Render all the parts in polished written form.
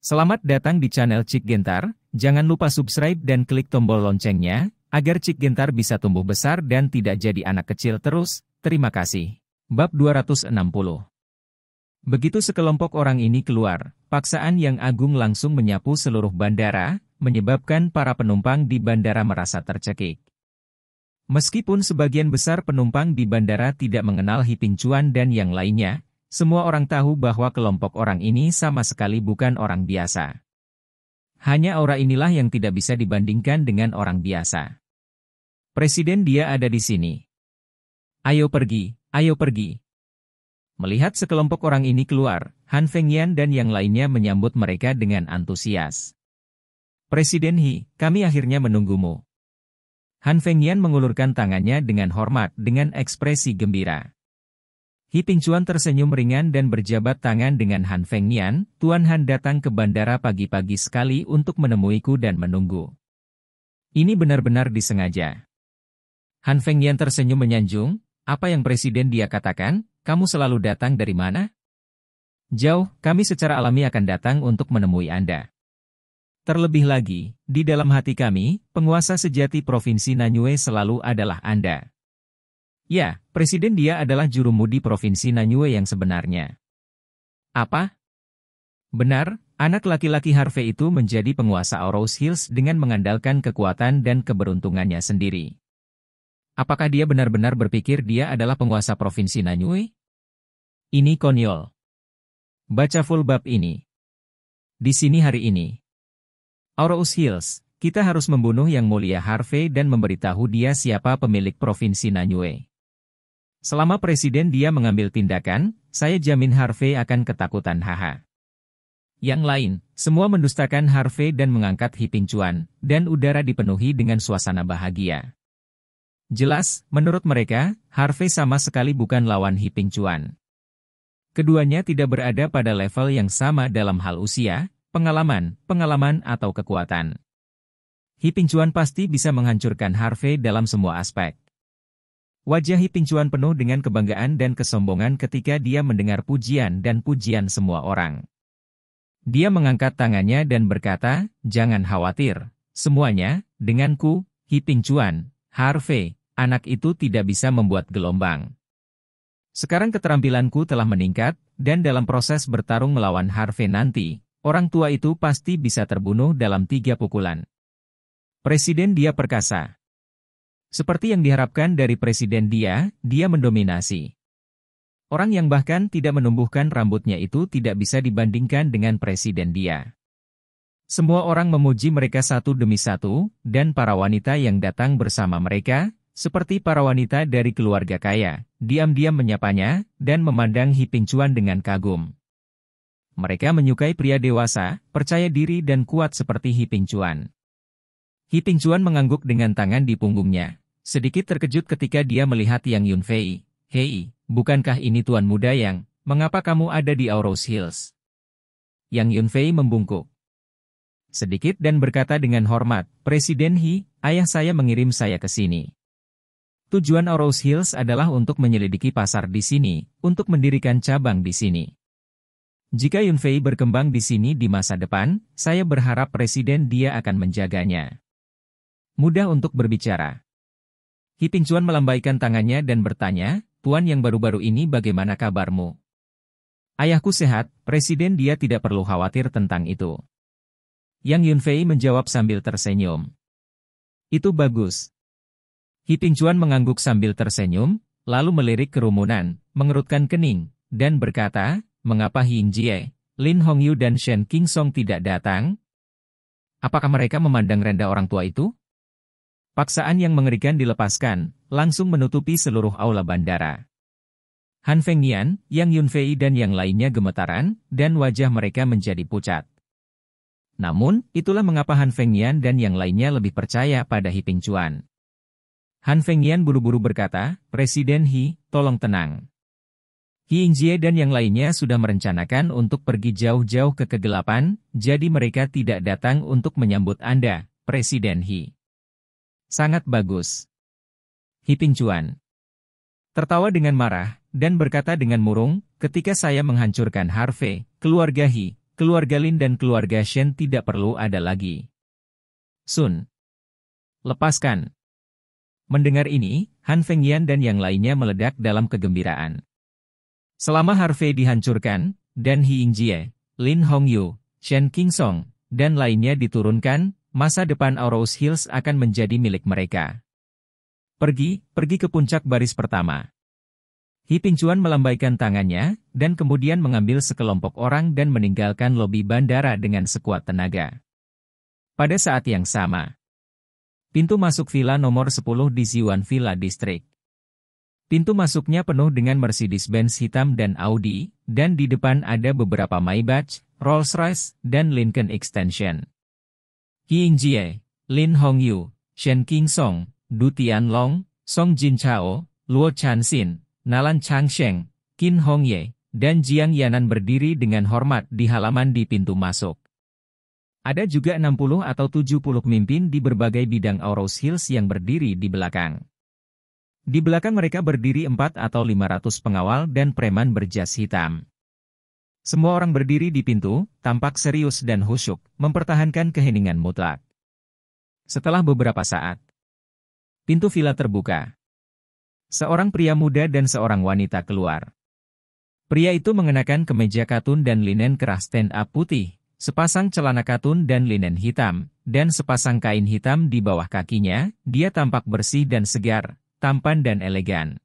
Selamat datang di channel Cik Gentar, jangan lupa subscribe dan klik tombol loncengnya, agar Cik Gentar bisa tumbuh besar dan tidak jadi anak kecil terus, terima kasih. Bab 260. Begitu sekelompok orang ini keluar, paksaan Yang Agung langsung menyapu seluruh bandara, menyebabkan para penumpang di bandara merasa tercekik. Meskipun sebagian besar penumpang di bandara tidak mengenal Hiping Cuan dan yang lainnya, semua orang tahu bahwa kelompok orang ini sama sekali bukan orang biasa. Hanya aura inilah yang tidak bisa dibandingkan dengan orang biasa. Presiden dia ada di sini. Ayo pergi, ayo pergi. Melihat sekelompok orang ini keluar, Han Fengyan dan yang lainnya menyambut mereka dengan antusias. Presiden He, kami akhirnya menunggumu. Han Fengyan mengulurkan tangannya dengan hormat dengan ekspresi gembira. Hiping Cuan tersenyum ringan dan berjabat tangan dengan Han Fengyan. Tuan Han datang ke bandara pagi-pagi sekali untuk menemuiku dan menunggu. Ini benar-benar disengaja. Han Fengyan tersenyum menyanjung, apa yang presiden dia katakan, kamu selalu datang dari mana? Jauh, kami secara alami akan datang untuk menemui Anda. Terlebih lagi, di dalam hati kami, penguasa sejati Provinsi Nanyue selalu adalah Anda. Ya, presiden dia adalah jurumudi Provinsi Nanyue yang sebenarnya. Apa? Benar, anak laki-laki Harvey itu menjadi penguasa Aurous Hills dengan mengandalkan kekuatan dan keberuntungannya sendiri. Apakah dia benar-benar berpikir dia adalah penguasa Provinsi Nanyue? Ini konyol. Baca full bab ini. Di sini hari ini. Aurous Hills, kita harus membunuh Yang Mulia Harvey dan memberitahu dia siapa pemilik Provinsi Nanyue. Selama presiden dia mengambil tindakan, saya jamin Harvey akan ketakutan haha. Yang lain, semua mendustakan Harvey dan mengangkat Hiping Cuan, dan udara dipenuhi dengan suasana bahagia. Jelas, menurut mereka, Harvey sama sekali bukan lawan Hiping Cuan. Keduanya tidak berada pada level yang sama dalam hal usia, pengalaman atau kekuatan. Hiping Cuan pasti bisa menghancurkan Harvey dalam semua aspek. Wajah Hiping Cuan penuh dengan kebanggaan dan kesombongan ketika dia mendengar pujian dan pujian semua orang. Dia mengangkat tangannya dan berkata, jangan khawatir, semuanya, denganku, Hiping Cuan, Harvey, anak itu tidak bisa membuat gelombang. Sekarang keterampilanku telah meningkat, dan dalam proses bertarung melawan Harvey nanti, orang tua itu pasti bisa terbunuh dalam 3 pukulan. Presiden dia perkasa. Seperti yang diharapkan dari presiden dia mendominasi. Orang yang bahkan tidak menumbuhkan rambutnya itu tidak bisa dibandingkan dengan presiden dia. Semua orang memuji mereka satu demi satu, dan para wanita yang datang bersama mereka, seperti para wanita dari keluarga kaya, diam-diam menyapanya, dan memandang Hiping Cuan dengan kagum. Mereka menyukai pria dewasa, percaya diri dan kuat seperti Hiping Cuan. Hiping Cuan mengangguk dengan tangan di punggungnya. Sedikit terkejut ketika dia melihat Yang Yunfei. Hei, bukankah ini tuan muda Yang, mengapa kamu ada di Aurous Hills? Yang Yunfei membungkuk sedikit dan berkata dengan hormat, Presiden He, ayah saya mengirim saya ke sini. Tujuan Aurous Hills adalah untuk menyelidiki pasar di sini, untuk mendirikan cabang di sini. Jika Yunfei berkembang di sini di masa depan, saya berharap presiden dia akan menjaganya. Mudah untuk berbicara. Hiping Cuan melambaikan tangannya dan bertanya, Tuan yang baru-baru ini bagaimana kabarmu? Ayahku sehat, presiden dia tidak perlu khawatir tentang itu. Yang Yunfei menjawab sambil tersenyum. Itu bagus. Hiping Cuan mengangguk sambil tersenyum, lalu melirik kerumunan, mengerutkan kening, dan berkata, mengapa Hing Jie, Lin Hongyu dan Shen Qingsong tidak datang? Apakah mereka memandang rendah orang tua itu? Paksaan yang mengerikan dilepaskan, langsung menutupi seluruh aula bandara. Han Fengyan, Yang Yunfei dan yang lainnya gemetaran, dan wajah mereka menjadi pucat. Namun, itulah mengapa Han Fengyan dan yang lainnya lebih percaya pada Hiping Cuan. Han Fengyan buru-buru berkata, Presiden He, tolong tenang. Yingjie dan yang lainnya sudah merencanakan untuk pergi jauh-jauh ke kegelapan, jadi mereka tidak datang untuk menyambut Anda, Presiden He. Sangat bagus. Hiping Cuan tertawa dengan marah, dan berkata dengan murung, ketika saya menghancurkan Harvey, keluarga He, keluarga Lin dan keluarga Shen tidak perlu ada lagi. Sun, lepaskan. Mendengar ini, Han Fengyan dan yang lainnya meledak dalam kegembiraan. Selama Harvey dihancurkan, dan He Yingjie, Lin Hongyu, Shen Qingsong, dan lainnya diturunkan, masa depan Aurous Hills akan menjadi milik mereka. Pergi ke puncak baris pertama. He Pingchuan melambaikan tangannya, dan kemudian mengambil sekelompok orang dan meninggalkan lobi bandara dengan sekuat tenaga. Pada saat yang sama, pintu masuk villa nomor 10 di Ziwan Villa District. Pintu masuknya penuh dengan Mercedes-Benz hitam dan Audi, dan di depan ada beberapa Maybach, Rolls-Royce, dan Lincoln Extension. He Yingjie, Lin Hongyu, Shen Qingsong, Du Tianlong, Song Jinchao, Luo Chanxin, Nalan Changsheng, Qin Hongye, dan Jiang Yanan berdiri dengan hormat di halaman di pintu masuk. Ada juga 60 atau 70 pemimpin di berbagai bidang Aurous Hills yang berdiri di belakang. Di belakang mereka berdiri 4 atau 500 pengawal dan preman berjas hitam. Semua orang berdiri di pintu, tampak serius dan khusyuk, mempertahankan keheningan mutlak. Setelah beberapa saat, pintu villa terbuka. Seorang pria muda dan seorang wanita keluar. Pria itu mengenakan kemeja katun dan linen kerah stand-up putih, sepasang celana katun dan linen hitam, dan sepasang kain hitam di bawah kakinya. Dia tampak bersih dan segar, tampan dan elegan.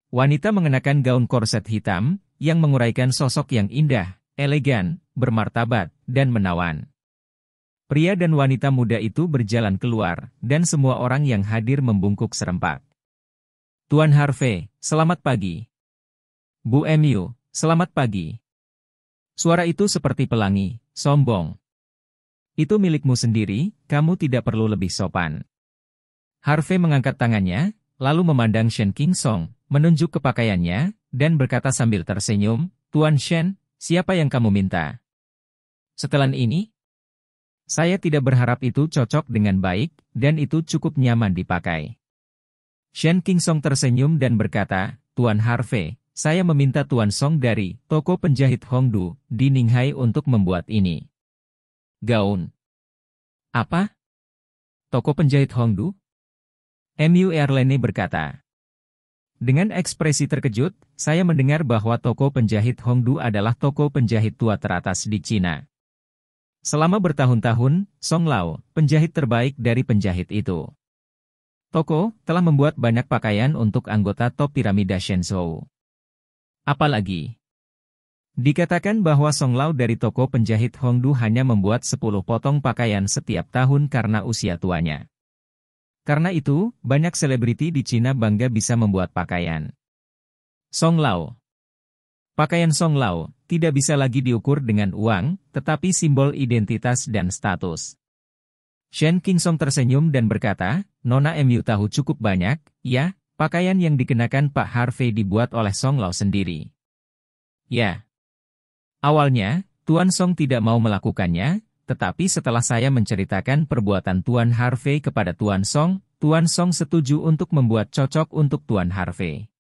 Wanita mengenakan gaun korset hitam, yang menguraikan sosok yang indah, elegan, bermartabat, dan menawan. Pria dan wanita muda itu berjalan keluar, dan semua orang yang hadir membungkuk serempak. Tuan Harvey, selamat pagi. Bu Mu, selamat pagi. Suara itu seperti pelangi, sombong. Itu milikmu sendiri, kamu tidak perlu lebih sopan. Harvey mengangkat tangannya, lalu memandang Shen Qingsong, menunjuk ke pakaiannya, dan berkata sambil tersenyum, Tuan Shen, siapa yang kamu minta? Setelan ini, saya tidak berharap itu cocok dengan baik, dan itu cukup nyaman dipakai. Shen Qingsong tersenyum dan berkata, Tuan Harvey, saya meminta Tuan Song dari toko penjahit Hongdu di Ninghai untuk membuat ini. Gaun. Apa? Toko penjahit Hongdu? Mu Erlene berkata. Dengan ekspresi terkejut, saya mendengar bahwa toko penjahit Hongdu adalah toko penjahit tua teratas di Cina. Selama bertahun-tahun, Song Lao, penjahit terbaik dari penjahit itu. Toko telah membuat banyak pakaian untuk anggota top piramida Shenzhou. Apalagi, dikatakan bahwa Song Lao dari toko penjahit Hongdu hanya membuat 10 potong pakaian setiap tahun karena usia tuanya. Karena itu, banyak selebriti di Cina bangga bisa membuat pakaian. Song Lao. Pakaian Song Lao tidak bisa lagi diukur dengan uang, tetapi simbol identitas dan status. Shen Qingsong tersenyum dan berkata, Nona Mu tahu cukup banyak, ya, pakaian yang dikenakan Pak Harvey dibuat oleh Song Lao sendiri. Ya. Awalnya, Tuan Song tidak mau melakukannya, tetapi setelah saya menceritakan perbuatan Tuan Harvey kepada Tuan Song setuju untuk membuat cocok untuk Tuan Harvey.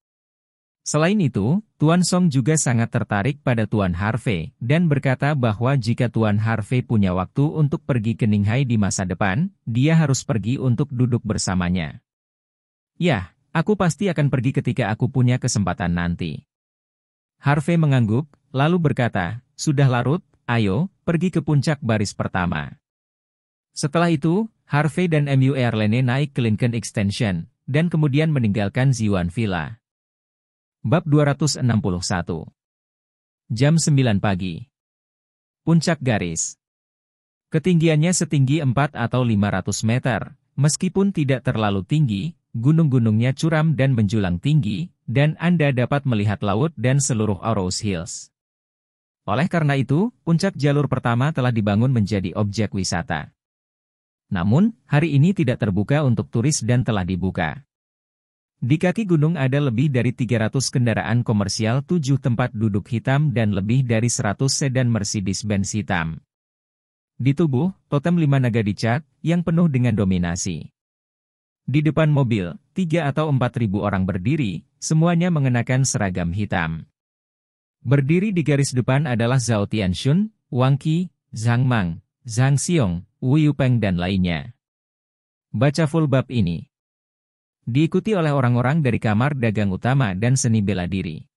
Selain itu, Tuan Song juga sangat tertarik pada Tuan Harvey, dan berkata bahwa jika Tuan Harvey punya waktu untuk pergi ke Ninghai di masa depan, dia harus pergi untuk duduk bersamanya. Ya, aku pasti akan pergi ketika aku punya kesempatan nanti. Harvey mengangguk, lalu berkata, sudah larut, ayo, pergi ke puncak baris pertama. Setelah itu, Harvey dan Mu Erlene naik ke Lincoln Extension, dan kemudian meninggalkan Ziwan Villa. Bab 261. Jam 9 pagi. Puncak garis. Ketinggiannya setinggi 4 atau 500 meter, meskipun tidak terlalu tinggi, gunung-gunungnya curam dan menjulang tinggi, dan Anda dapat melihat laut dan seluruh Aurous Hills. Oleh karena itu, puncak jalur pertama telah dibangun menjadi objek wisata. Namun, hari ini tidak terbuka untuk turis dan telah dibuka. Di kaki gunung ada lebih dari 300 kendaraan komersial 7 tempat duduk hitam dan lebih dari 100 sedan Mercedes-Benz hitam. Di tubuh, totem 5 naga dicat, yang penuh dengan dominasi. Di depan mobil, 3 atau 4.000 orang berdiri, semuanya mengenakan seragam hitam. Berdiri di garis depan adalah Zhao Tianxun, Wang Qi, Zhang Mang, Zhang Xiong, Wu Yupeng dan lainnya. Baca full bab ini. Diikuti oleh orang-orang dari kamar dagang utama dan seni bela diri.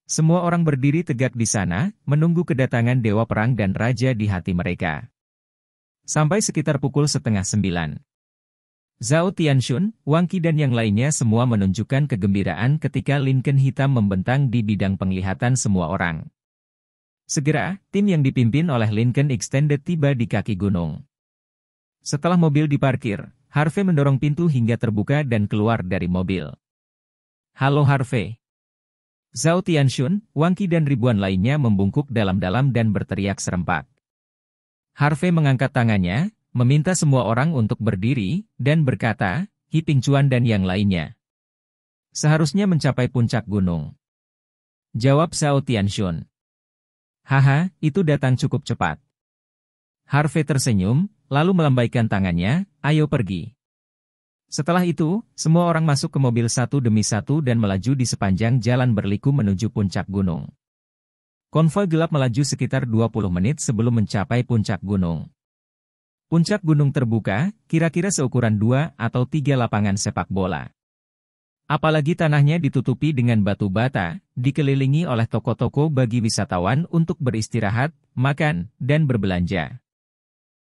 Semua orang berdiri tegak di sana, menunggu kedatangan dewa perang dan raja di hati mereka. Sampai sekitar pukul 8:30. Zhao Tianxun, Wang Qi dan yang lainnya semua menunjukkan kegembiraan ketika Lincoln hitam membentang di bidang penglihatan semua orang. Segera, tim yang dipimpin oleh Lincoln Extended tiba di kaki gunung. Setelah mobil diparkir, Harvey mendorong pintu hingga terbuka dan keluar dari mobil. "Halo Harvey." Zhao Tianxun, Wang Qi dan ribuan lainnya membungkuk dalam-dalam dan berteriak serempak. Harvey mengangkat tangannya, meminta semua orang untuk berdiri, dan berkata, "Hi Pingchuan dan yang lainnya seharusnya mencapai puncak gunung." Jawab Zhao Tianxun. "Haha, itu datang cukup cepat." Harvey tersenyum, lalu melambaikan tangannya, "Ayo pergi." Setelah itu, semua orang masuk ke mobil satu demi satu dan melaju di sepanjang jalan berliku menuju puncak gunung. Konvoi gelap melaju sekitar 20 menit sebelum mencapai puncak gunung. Puncak gunung terbuka, kira-kira seukuran 2 atau 3 lapangan sepak bola. Apalagi tanahnya ditutupi dengan batu bata, dikelilingi oleh toko-toko bagi wisatawan untuk beristirahat, makan, dan berbelanja.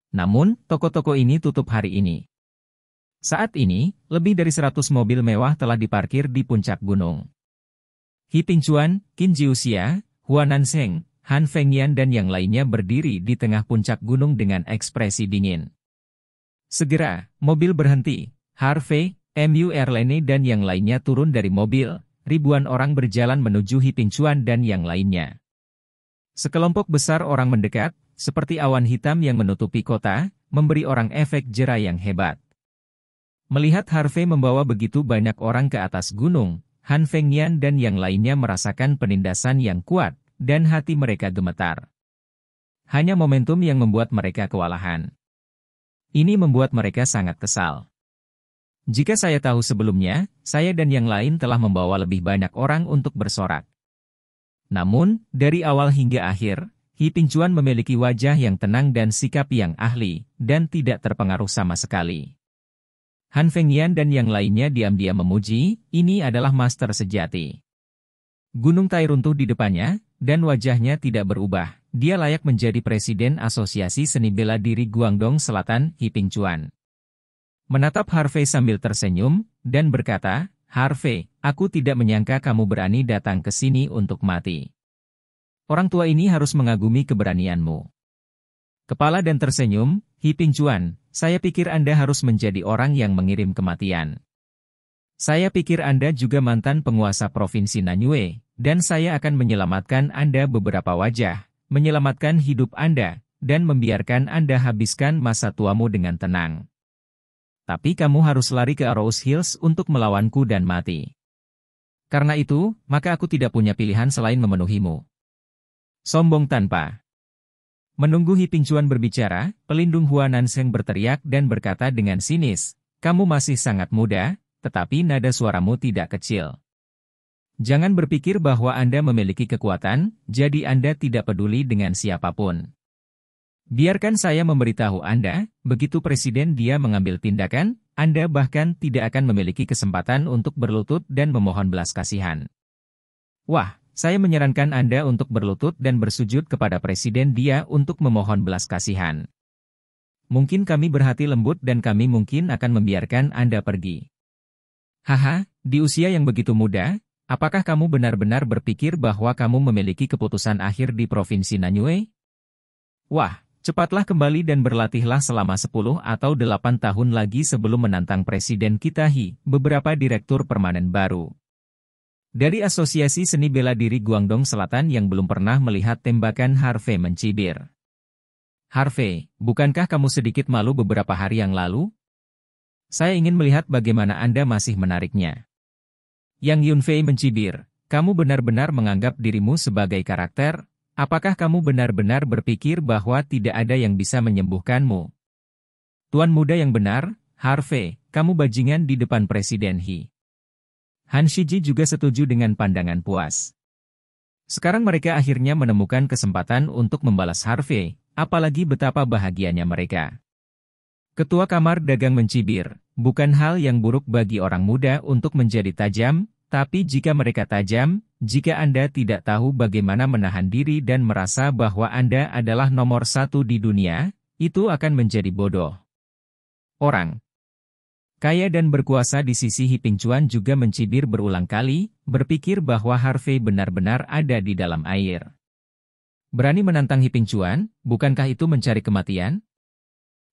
Namun, toko-toko ini tutup hari ini. Saat ini, lebih dari 100 mobil mewah telah diparkir di puncak gunung. Hi Pingchuan, Qin Jiuxia, Huan Nanseng, Han Fengyan dan yang lainnya berdiri di tengah puncak gunung dengan ekspresi dingin. Segera, mobil berhenti. Harvey, Mu Erlene dan yang lainnya turun dari mobil. Ribuan orang berjalan menuju Hi Pingchuan dan yang lainnya. Sekelompok besar orang mendekat, seperti awan hitam yang menutupi kota, memberi orang efek jera yang hebat. Melihat Harvey membawa begitu banyak orang ke atas gunung, Han Fengyan dan yang lainnya merasakan penindasan yang kuat, dan hati mereka gemetar. Hanya momentum yang membuat mereka kewalahan. Ini membuat mereka sangat kesal. Jika saya tahu sebelumnya, saya dan yang lain telah membawa lebih banyak orang untuk bersorak. Namun, dari awal hingga akhir, Hi Pingchuan memiliki wajah yang tenang dan sikap yang ahli, dan tidak terpengaruh sama sekali. Han Fengyan dan yang lainnya diam-diam memuji, ini adalah master sejati. Gunung Tai runtuh di depannya, dan wajahnya tidak berubah. Dia layak menjadi presiden Asosiasi Seni Bela Diri Guangdong Selatan, Hi Pingchuan. Menatap Harvey sambil tersenyum, dan berkata, "Harvey, aku tidak menyangka kamu berani datang ke sini untuk mati. Orang tua ini harus mengagumi keberanianmu." Kepala dan tersenyum, "Hi Pingchuan, saya pikir Anda harus menjadi orang yang mengirim kematian. Saya pikir Anda juga mantan penguasa Provinsi Nanyue, dan saya akan menyelamatkan Anda beberapa wajah, menyelamatkan hidup Anda, dan membiarkan Anda habiskan masa tuamu dengan tenang. Tapi kamu harus lari ke Arrows Hills untuk melawanku dan mati. Karena itu, maka aku tidak punya pilihan selain memenuhimu." Sombong tanpa menunggu Hi Pingchuan berbicara, pelindung Huan Nanseng berteriak dan berkata dengan sinis, "Kamu masih sangat muda, tetapi nada suaramu tidak kecil. Jangan berpikir bahwa Anda memiliki kekuatan, jadi Anda tidak peduli dengan siapapun. Biarkan saya memberitahu Anda, begitu presiden dia mengambil tindakan, Anda bahkan tidak akan memiliki kesempatan untuk berlutut dan memohon belas kasihan. Wah, saya menyarankan Anda untuk berlutut dan bersujud kepada presiden dia untuk memohon belas kasihan. Mungkin kami berhati lembut dan kami mungkin akan membiarkan Anda pergi. Haha, di usia yang begitu muda, apakah kamu benar-benar berpikir bahwa kamu memiliki keputusan akhir di Provinsi Nanyue? Wah, cepatlah kembali dan berlatihlah selama 10 atau 8 tahun lagi sebelum menantang Presiden kita Hi, beberapa direktur permanen baru. Dari Asosiasi Seni Bela Diri Guangdong Selatan yang belum pernah melihat tembakan Harvey mencibir. Harvey, bukankah kamu sedikit malu beberapa hari yang lalu? Saya ingin melihat bagaimana Anda masih menariknya. Yang Yunfei mencibir, kamu benar-benar menganggap dirimu sebagai karakter? Apakah kamu benar-benar berpikir bahwa tidak ada yang bisa menyembuhkanmu? Tuan muda yang benar, Harvey, kamu bajingan di depan Presiden Hi. Han Shiji juga setuju dengan pandangan puas. Sekarang mereka akhirnya menemukan kesempatan untuk membalas Harvey, apalagi betapa bahagianya mereka. Ketua Kamar Dagang mencibir, bukan hal yang buruk bagi orang muda untuk menjadi tajam, tapi jika mereka tajam, jika Anda tidak tahu bagaimana menahan diri dan merasa bahwa Anda adalah nomor satu di dunia, itu akan menjadi bodoh. Orang kaya dan berkuasa di sisi Hiping Chuan juga mencibir berulang kali, berpikir bahwa Harvey benar-benar ada di dalam air. Berani menantang Hiping Chuan, bukankah itu mencari kematian?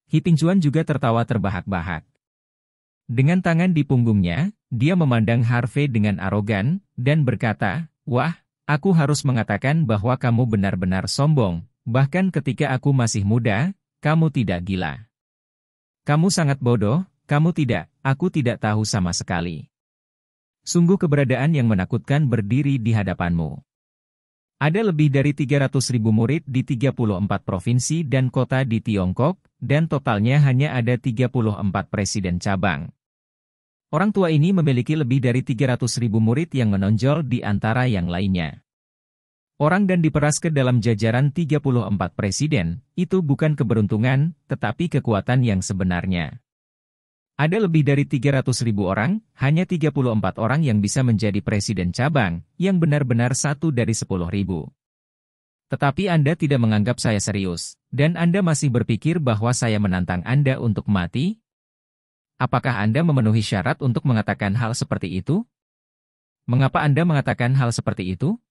Hiping Chuan juga tertawa terbahak-bahak. Dengan tangan di punggungnya, dia memandang Harvey dengan arogan, dan berkata, "Wah, aku harus mengatakan bahwa kamu benar-benar sombong, bahkan ketika aku masih muda, kamu tidak gila. Kamu sangat bodoh, kamu tidak, aku tidak tahu sama sekali. Sungguh keberadaan yang menakutkan berdiri di hadapanmu. Ada lebih dari 300.000 murid di 34 provinsi dan kota di Tiongkok, dan totalnya hanya ada 34 presiden cabang. Orang tua ini memiliki lebih dari 300.000 murid yang menonjol di antara yang lainnya. Orang dan diperas ke dalam jajaran 34 presiden, itu bukan keberuntungan, tetapi kekuatan yang sebenarnya. Ada lebih dari 300.000 orang, hanya 34 orang yang bisa menjadi presiden cabang, yang benar-benar satu dari 10.000. Tetapi Anda tidak menganggap saya serius, dan Anda masih berpikir bahwa saya menantang Anda untuk mati? Apakah Anda memenuhi syarat untuk mengatakan hal seperti itu? Mengapa Anda mengatakan hal seperti itu?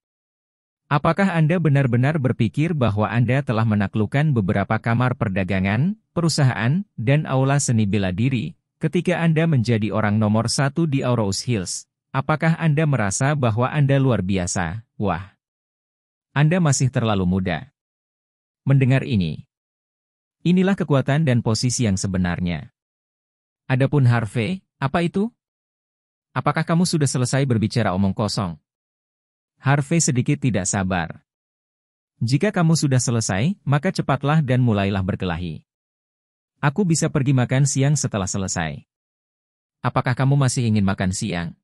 Apakah Anda benar-benar berpikir bahwa Anda telah menaklukkan beberapa kamar perdagangan, perusahaan, dan aula seni bela diri, ketika Anda menjadi orang nomor satu di Aurous Hills? Apakah Anda merasa bahwa Anda luar biasa? Wah! Anda masih terlalu muda. Mendengar ini. Inilah kekuatan dan posisi yang sebenarnya. Adapun Harvey, apa itu? Apakah kamu sudah selesai berbicara omong kosong? Harvey sedikit tidak sabar. Jika kamu sudah selesai, maka cepatlah dan mulailah berkelahi. Aku bisa pergi makan siang setelah selesai. Apakah kamu masih ingin makan siang?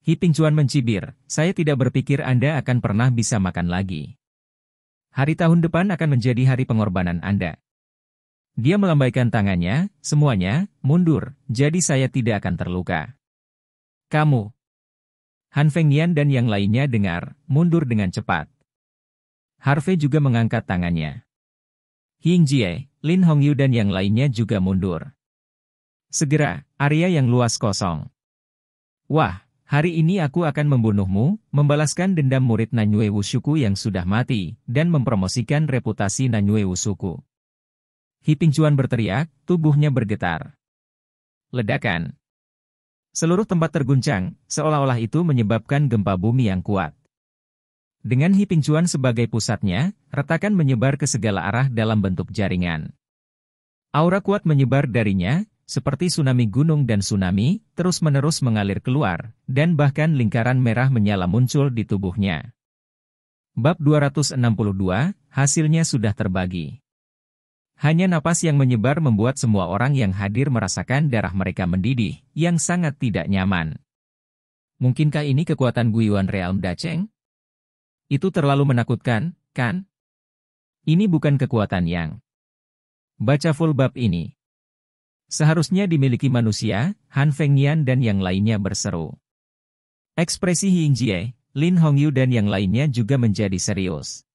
Hiping Chuan mencibir, saya tidak berpikir Anda akan pernah bisa makan lagi. Hari tahun depan akan menjadi hari pengorbanan Anda. Dia melambaikan tangannya, semuanya, mundur, jadi saya tidak akan terluka. Kamu. Han Fengyan dan yang lainnya dengar, mundur dengan cepat. Harvey juga mengangkat tangannya. Ying Jie, Lin Hongyu dan yang lainnya juga mundur. Segera, area yang luas kosong. Wah, hari ini aku akan membunuhmu, membalaskan dendam murid Nanyue Wushuku yang sudah mati, dan mempromosikan reputasi Nanyue Wushuku. Hiping Chuan berteriak, tubuhnya bergetar. Ledakan. Seluruh tempat terguncang, seolah-olah itu menyebabkan gempa bumi yang kuat. Dengan Hiping Chuan sebagai pusatnya, retakan menyebar ke segala arah dalam bentuk jaringan. Aura kuat menyebar darinya, seperti tsunami gunung dan tsunami, terus-menerus mengalir keluar, dan bahkan lingkaran merah menyala muncul di tubuhnya. Bab 262, hasilnya sudah terbagi. Hanya napas yang menyebar membuat semua orang yang hadir merasakan darah mereka mendidih, yang sangat tidak nyaman. Mungkinkah ini kekuatan Guiyuan Realm Dacheng? Itu terlalu menakutkan, kan? Ini bukan kekuatan yang. Baca full bab ini. Seharusnya dimiliki manusia, Han Fengyan dan yang lainnya berseru. Ekspresi Ying Jie, Lin Hongyu dan yang lainnya juga menjadi serius.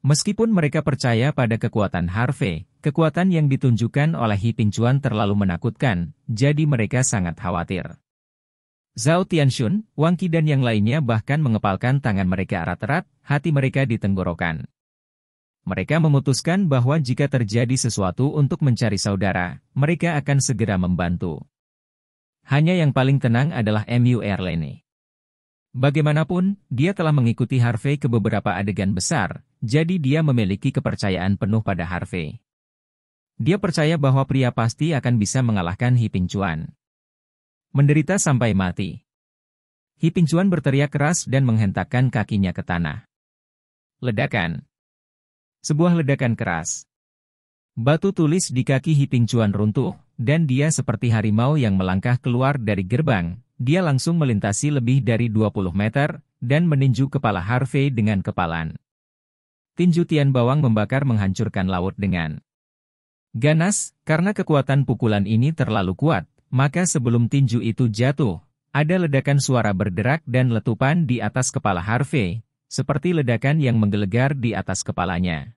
Meskipun mereka percaya pada kekuatan Harvey, kekuatan yang ditunjukkan oleh Hiping Chuan terlalu menakutkan, jadi mereka sangat khawatir. Zhao Tianxun, Wang Qi dan yang lainnya bahkan mengepalkan tangan mereka erat-erat, hati mereka di tenggorokan. Mereka memutuskan bahwa jika terjadi sesuatu untuk mencari saudara, mereka akan segera membantu. Hanya yang paling tenang adalah Mu Erlene. Bagaimanapun, dia telah mengikuti Harvey ke beberapa adegan besar, jadi dia memiliki kepercayaan penuh pada Harvey. Dia percaya bahwa pria pasti akan bisa mengalahkan Hiping Chuan. Menderita sampai mati. Hiping Chuan berteriak keras dan menghentakkan kakinya ke tanah. Ledakan. Sebuah ledakan keras. Batu tulis di kaki Hiping Chuan runtuh, dan dia seperti harimau yang melangkah keluar dari gerbang. Dia langsung melintasi lebih dari 20 meter, dan meninju kepala Harvey dengan kepalan. Tinju Tian Bawang membakar menghancurkan laut dengan ganas. Karena kekuatan pukulan ini terlalu kuat, maka sebelum tinju itu jatuh, ada ledakan suara berderak dan letupan di atas kepala Harvey, seperti ledakan yang menggelegar di atas kepalanya.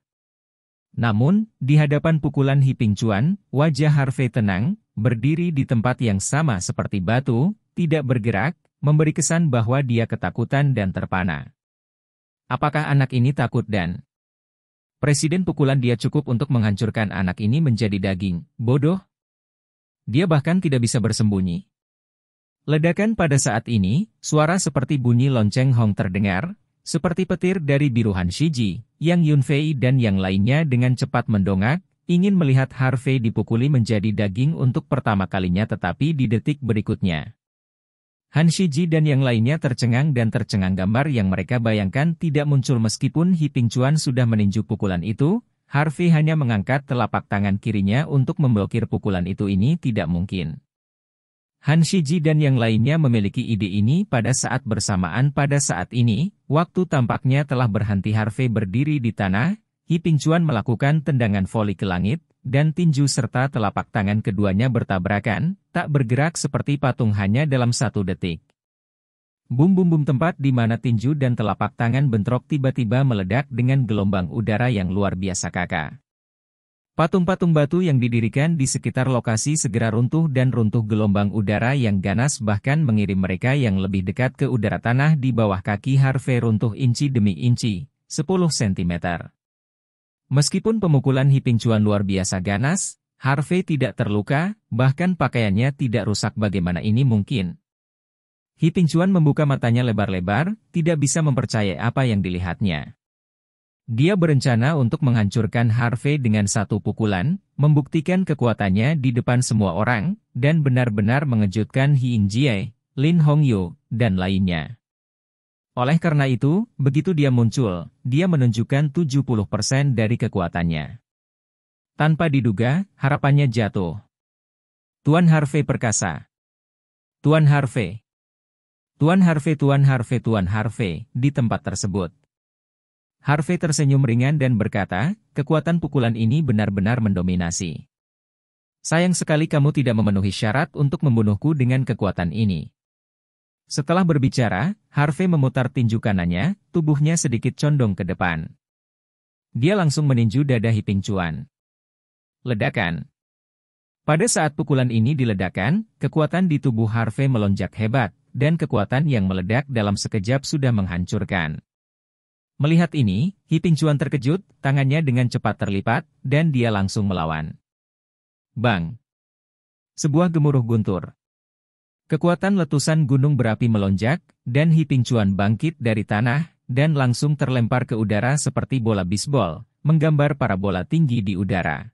Namun, di hadapan pukulan Hi Ping Chuan, wajah Harvey tenang, berdiri di tempat yang sama seperti batu, tidak bergerak, memberi kesan bahwa dia ketakutan dan terpana. Apakah anak ini takut dan presiden pukulan dia cukup untuk menghancurkan anak ini menjadi daging, bodoh? Dia bahkan tidak bisa bersembunyi. Ledakan pada saat ini, suara seperti bunyi lonceng Hong terdengar, seperti petir dari biru Han Shiji, Yang Yunfei dan yang lainnya dengan cepat mendongak, ingin melihat Harvey dipukuli menjadi daging untuk pertama kalinya tetapi di detik berikutnya. Han Shiji dan yang lainnya tercengang dan tercengang gambar yang mereka bayangkan tidak muncul meskipun Hi Ping Chuan sudah meninju pukulan itu, Harvey hanya mengangkat telapak tangan kirinya untuk memblokir pukulan itu ini tidak mungkin. Han Shiji dan yang lainnya memiliki ide ini pada saat bersamaan pada saat ini, waktu tampaknya telah berhenti Harvey berdiri di tanah, Hi Ping Chuan melakukan tendangan voli ke langit, dan tinju serta telapak tangan keduanya bertabrakan, tak bergerak seperti patung hanya dalam 1 detik. Bum-bum-bum tempat di mana tinju dan telapak tangan bentrok tiba-tiba meledak dengan gelombang udara yang luar biasa kakak. Patung-patung batu yang didirikan di sekitar lokasi segera runtuh dan runtuh gelombang udara yang ganas bahkan mengirim mereka yang lebih dekat ke udara tanah di bawah kaki Harvey runtuh inci demi inci, 10 cm. Meskipun pemukulan Hi Ping Chuan luar biasa ganas, Harvey tidak terluka, bahkan pakaiannya tidak rusak. Bagaimana ini mungkin? Hi Ping Chuan membuka matanya lebar-lebar, tidak bisa mempercayai apa yang dilihatnya. Dia berencana untuk menghancurkan Harvey dengan 1 pukulan, membuktikan kekuatannya di depan semua orang, dan benar-benar mengejutkan Hi Ying-jie, Lin Hongyu, dan lainnya. Oleh karena itu, begitu dia muncul, dia menunjukkan 70% dari kekuatannya. Tanpa diduga, harapannya jatuh. Tuan Harvey perkasa. Tuan Harvey. Tuan Harvey, Tuan Harvey, Tuan Harvey, di tempat tersebut. Harvey tersenyum ringan dan berkata, kekuatan pukulan ini benar-benar mendominasi. Sayang sekali kamu tidak memenuhi syarat untuk membunuhku dengan kekuatan ini. Setelah berbicara, Harvey memutar tinju kanannya, tubuhnya sedikit condong ke depan. Dia langsung meninju dada Hi Ping Chuan. Ledakan. Pada saat pukulan ini diledakkan, kekuatan di tubuh Harvey melonjak hebat, dan kekuatan yang meledak dalam sekejap sudah menghancurkan. Melihat ini, Hi Ping Chuan terkejut, tangannya dengan cepat terlipat, dan dia langsung melawan. Bang! Sebuah gemuruh guntur. Kekuatan letusan gunung berapi melonjak, dan Hi Ping Chuan bangkit dari tanah, dan langsung terlempar ke udara seperti bola bisbol, menggambar parabola tinggi di udara.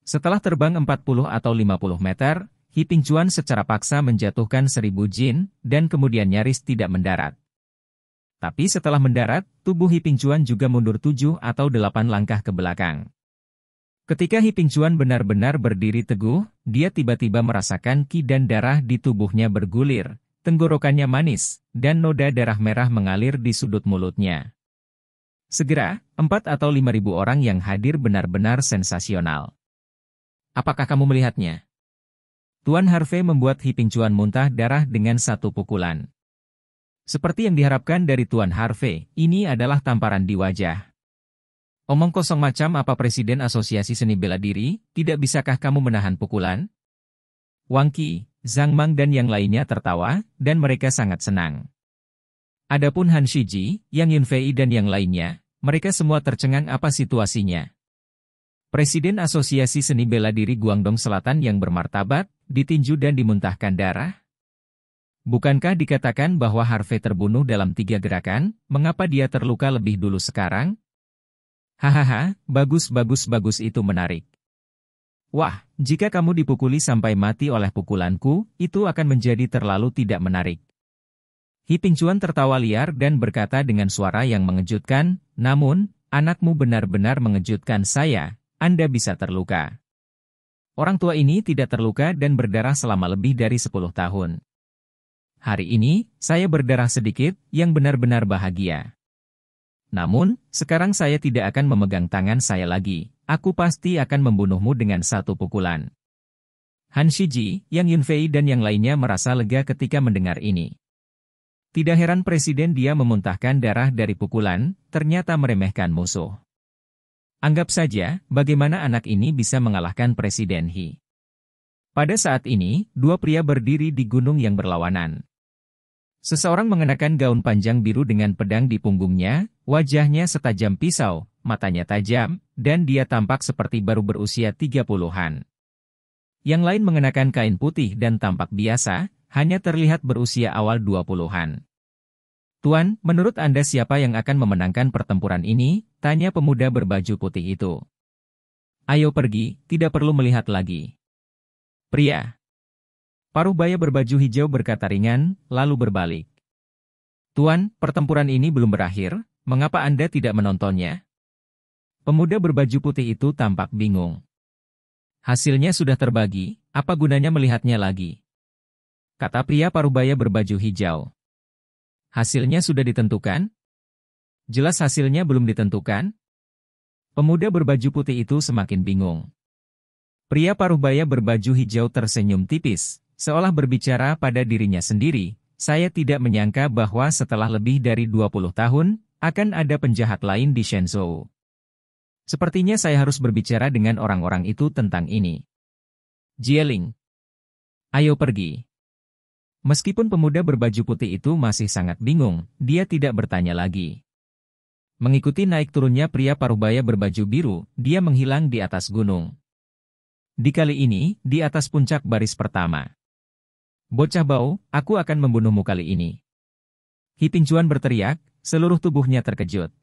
Setelah terbang 40 atau 50 meter, Hi Ping Chuan secara paksa menjatuhkan 1000 jin, dan kemudian nyaris tidak mendarat. Tapi setelah mendarat, tubuh Hi Ping Chuan juga mundur 7 atau 8 langkah ke belakang. Ketika Hi Ping Chuan benar-benar berdiri teguh, dia tiba-tiba merasakan ki dan darah di tubuhnya bergulir, tenggorokannya manis, dan noda darah merah mengalir di sudut mulutnya. Segera, 4 atau 5.000 orang yang hadir benar-benar sensasional. Apakah kamu melihatnya? Tuan Harvey membuat Hi Ping Chuan muntah darah dengan 1 pukulan. Seperti yang diharapkan dari Tuan Harvey, ini adalah tamparan di wajah. Omong kosong macam apa Presiden Asosiasi Seni Bela Diri, tidak bisakah kamu menahan pukulan? Wang Qi, Zhang Mang dan yang lainnya tertawa, dan mereka sangat senang. Adapun Han Shiji, Yang Yunfei dan yang lainnya, mereka semua tercengang apa situasinya. Presiden Asosiasi Seni Bela Diri Guangdong Selatan yang bermartabat, ditinju dan dimuntahkan darah? Bukankah dikatakan bahwa Harvey terbunuh dalam 3 gerakan, mengapa dia terluka lebih dulu sekarang? Hahaha, bagus itu menarik. Wah, jika kamu dipukuli sampai mati oleh pukulanku, itu akan menjadi terlalu tidak menarik. Hi Ping Chuan tertawa liar dan berkata dengan suara yang mengejutkan, namun, anakmu benar-benar mengejutkan saya, Anda bisa terluka. Orang tua ini tidak terluka dan berdarah selama lebih dari 10 tahun. Hari ini, saya berdarah sedikit, yang benar-benar bahagia. Namun, sekarang saya tidak akan memegang tangan saya lagi. Aku pasti akan membunuhmu dengan satu pukulan. Han Shiji, Yang Yunfei dan yang lainnya merasa lega ketika mendengar ini. Tidak heran presiden dia memuntahkan darah dari pukulan, ternyata meremehkan musuh. Anggap saja, bagaimana anak ini bisa mengalahkan Presiden He. Pada saat ini, dua pria berdiri di gunung yang berlawanan. Seseorang mengenakan gaun panjang biru dengan pedang di punggungnya, wajahnya setajam pisau, matanya tajam, dan dia tampak seperti baru berusia 30-an. Yang lain mengenakan kain putih dan tampak biasa, hanya terlihat berusia awal 20-an. Tuan, menurut Anda siapa yang akan memenangkan pertempuran ini? Tanya pemuda berbaju putih itu. Ayo pergi, tidak perlu melihat lagi. Pria. Parubaya berbaju hijau berkata ringan, lalu berbalik. Tuan, pertempuran ini belum berakhir, mengapa Anda tidak menontonnya? Pemuda berbaju putih itu tampak bingung. Hasilnya sudah terbagi, apa gunanya melihatnya lagi? Kata pria parubaya berbaju hijau. Hasilnya sudah ditentukan? Jelas hasilnya belum ditentukan? Pemuda berbaju putih itu semakin bingung. Pria parubaya berbaju hijau tersenyum tipis, seolah berbicara pada dirinya sendiri. Saya tidak menyangka bahwa setelah lebih dari 20 tahun, akan ada penjahat lain di Shenzhou. Sepertinya saya harus berbicara dengan orang-orang itu tentang ini. Jieling. Ayo pergi. Meskipun pemuda berbaju putih itu masih sangat bingung, dia tidak bertanya lagi. Mengikuti naik turunnya pria parubaya berbaju biru, dia menghilang di atas gunung. Di kali ini, di atas puncak baris pertama. Bocah bau, aku akan membunuhmu kali ini. Hi Pingchuan berteriak, seluruh tubuhnya terkejut.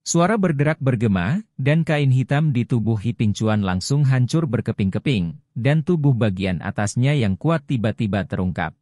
Suara berderak bergema, dan kain hitam di tubuh Hi Pingchuan langsung hancur berkeping-keping, dan tubuh bagian atasnya yang kuat tiba-tiba terungkap.